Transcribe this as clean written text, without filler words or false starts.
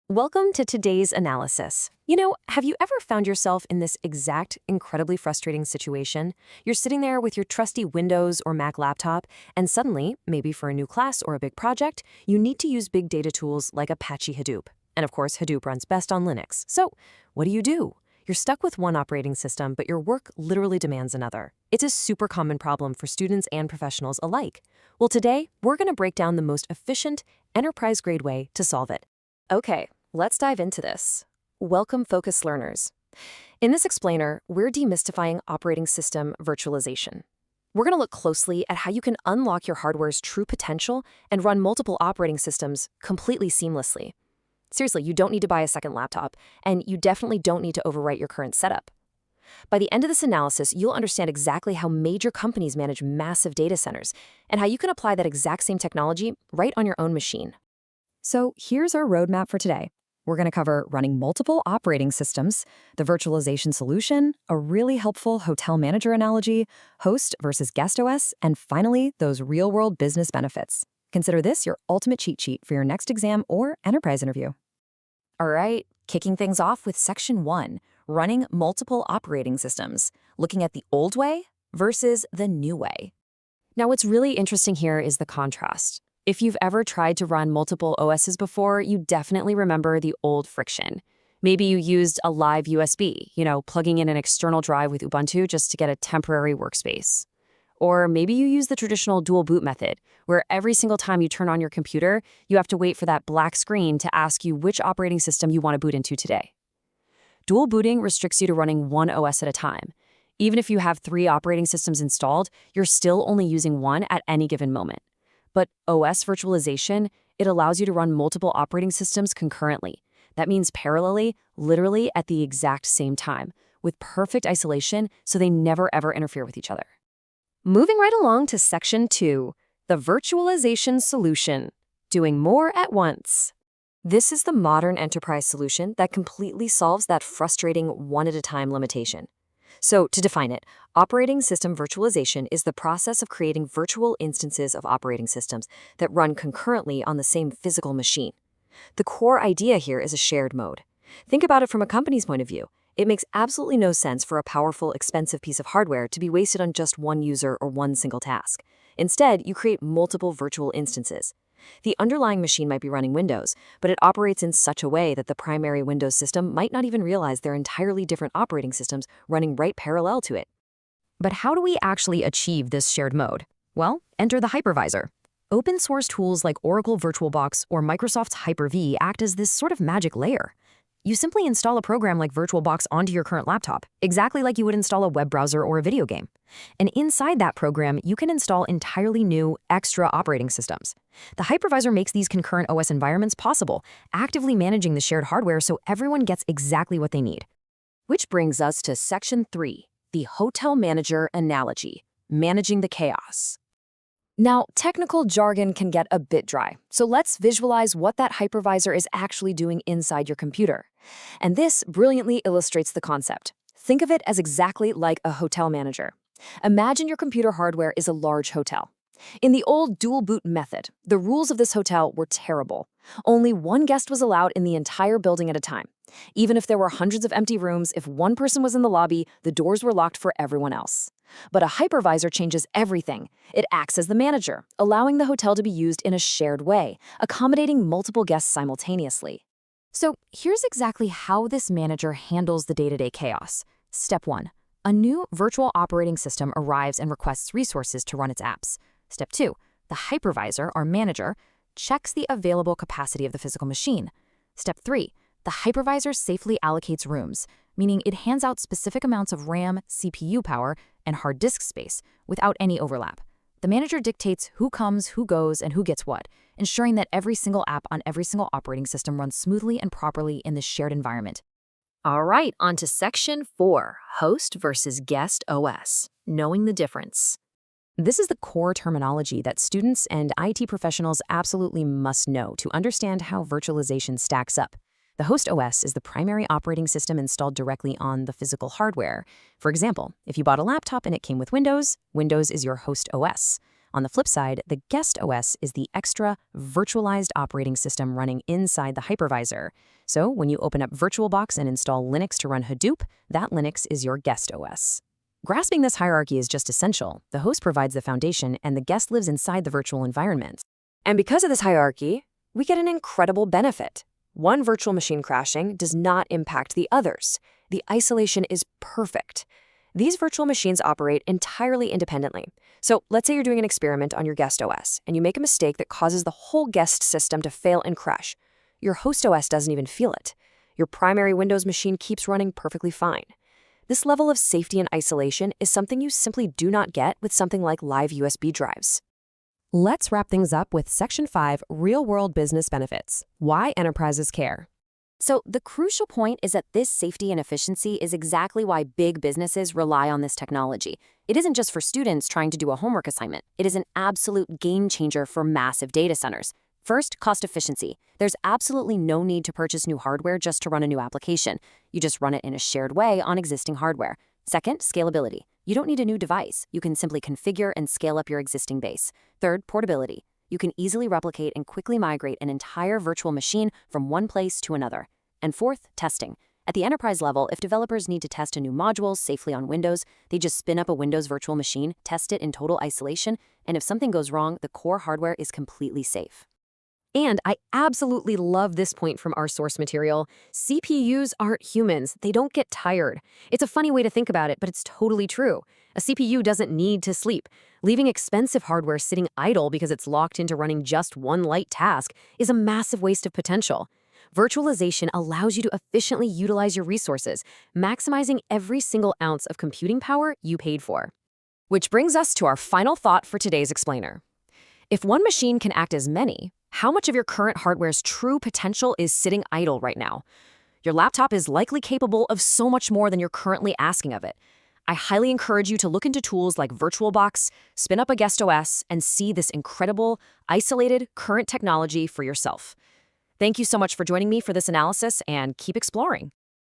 Welcome to today's analysis. Have you ever found yourself in this exact, incredibly frustrating situation? You're sitting there with your trusty Windows or Mac laptop, and suddenly, maybe for a new class or a big project, you need to use big data tools like Apache Hadoop. And of course, Hadoop runs best on Linux. So, what do? You're stuck with one operating system, but your work literally demands another. It's a super common problem for students and professionals alike. Well, today, we're going to break down the most efficient, enterprise-grade way to solve it. Okay, let's dive into this. Welcome, focused learners. In this explainer, we're demystifying operating system virtualization. We're going to look closely at how you can unlock your hardware's true potential and run multiple operating systems completely seamlessly. Seriously, you don't need to buy a second laptop, and you definitely don't need to overwrite your current setup. By the end of this analysis, you'll understand exactly how major companies manage massive data centers and how you can apply that exact same technology right on your own machine. So here's our roadmap for today. We're going to cover running multiple operating systems, the virtualization solution, a really helpful hotel manager analogy, host versus guest OS, and finally, those real-world business benefits. Consider this your ultimate cheat sheet for your next exam or enterprise interview. All right, kicking things off with Section 1, running multiple operating systems, looking at the old way versus the new way. Now, what's really interesting here is the contrast. If you've ever tried to run multiple OSs before, you definitely remember the old friction. Maybe you used a live USB, plugging in an external drive with Ubuntu just to get a temporary workspace. Or maybe you use the traditional dual boot method, where every single time you turn on your computer, you have to wait for that black screen to ask you which operating system you want to boot into today. Dual booting restricts you to running one OS at a time. Even if you have 3 operating systems installed, you're still only using one at any given moment. But OS virtualization, it allows you to run multiple operating systems concurrently. That means parallelly, literally at the exact same time, with perfect isolation so they never ever interfere with each other. Moving right along to Section 2, the virtualization solution, doing more at once. This is the modern enterprise solution that completely solves that frustrating one-at-a-time limitation. So, to define it, operating system virtualization is the process of creating virtual instances of operating systems that run concurrently on the same physical machine. The core idea here is a shared mode. Think about it from a company's point of view. It makes absolutely no sense for a powerful, expensive piece of hardware to be wasted on just one user or one single task. Instead, you create multiple virtual instances. The underlying machine might be running Windows, but it operates in such a way that the primary Windows system might not even realize they're entirely different operating systems running right parallel to it. But how do we actually achieve this shared mode? Well, enter the Hypervisor. Open source tools like Oracle VirtualBox or Microsoft's Hyper-V act as this sort of magic layer. You simply install a program like VirtualBox onto your current laptop, exactly like you would install a web browser or a video game. And inside that program, you can install entirely new, extra operating systems. The Hypervisor makes these concurrent OS environments possible, actively managing the shared hardware so everyone gets exactly what they need. Which brings us to Section 3, the hotel manager analogy, managing the chaos. Now, technical jargon can get a bit dry, so let's visualize what that hypervisor is actually doing inside your computer. And this brilliantly illustrates the concept. Think of it as exactly like a hotel manager. Imagine your computer hardware is a large hotel. In the old dual boot method, the rules of this hotel were terrible. Only one guest was allowed in the entire building at a time. Even if there were hundreds of empty rooms, if one person was in the lobby, the doors were locked for everyone else. But a hypervisor changes everything. It acts as the manager, allowing the hotel to be used in a shared way, accommodating multiple guests simultaneously. So here's exactly how this manager handles the day-to-day chaos. Step 1. A new virtual operating system arrives and requests resources to run its apps. Step 2. The hypervisor, or manager, checks the available capacity of the physical machine. Step 3. The hypervisor safely allocates rooms, meaning it hands out specific amounts of RAM, CPU power, and hard disk space without any overlap. The manager dictates who comes, who goes, and who gets what, ensuring that every single app on every single operating system runs smoothly and properly in this shared environment. All right, on to Section 4, host versus guest OS, knowing the difference. This is the core terminology that students and IT professionals absolutely must know to understand how virtualization stacks up. The host OS is the primary operating system installed directly on the physical hardware. For example, if you bought a laptop and it came with Windows, Windows is your host OS. On the flip side, the guest OS is the extra virtualized operating system running inside the hypervisor. So when you open up VirtualBox and install Linux to run Hadoop, that Linux is your guest OS. Grasping this hierarchy is just essential. The host provides the foundation, and the guest lives inside the virtual environment. And because of this hierarchy, we get an incredible benefit. One virtual machine crashing does not impact the others. The isolation is perfect. These virtual machines operate entirely independently. So let's say you're doing an experiment on your guest OS, and you make a mistake that causes the whole guest system to fail and crash. Your host OS doesn't even feel it. Your primary Windows machine keeps running perfectly fine. This level of safety and isolation is something you simply do not get with something like live USB drives. Let's wrap things up with Section 5, Real-World Business Benefits. Why enterprises care. So the crucial point is that this safety and efficiency is exactly why big businesses rely on this technology. It isn't just for students trying to do a homework assignment. It is an absolute game changer for massive data centers. First, cost efficiency. There's absolutely no need to purchase new hardware just to run a new application. You just run it in a shared way on existing hardware. Second, scalability. You don't need a new device. You can simply configure and scale up your existing base. Third, portability. You can easily replicate and quickly migrate an entire virtual machine from one place to another. And fourth, testing. At the enterprise level, if developers need to test a new module safely on Windows, they just spin up a Windows virtual machine, test it in total isolation, and if something goes wrong, the core hardware is completely safe. And I absolutely love this point from our source material. CPUs aren't humans. They don't get tired. It's a funny way to think about it, but it's totally true. A CPU doesn't need to sleep. Leaving expensive hardware sitting idle because it's locked into running just one light task is a massive waste of potential. Virtualization allows you to efficiently utilize your resources, maximizing every single ounce of computing power you paid for. Which brings us to our final thought for today's explainer. If one machine can act as many, how much of your current hardware's true potential is sitting idle right now? Your laptop is likely capable of so much more than you're currently asking of it. I highly encourage you to look into tools like VirtualBox, spin up a guest OS, and see this incredible, isolated, current technology for yourself. Thank you so much for joining me for this analysis, and keep exploring.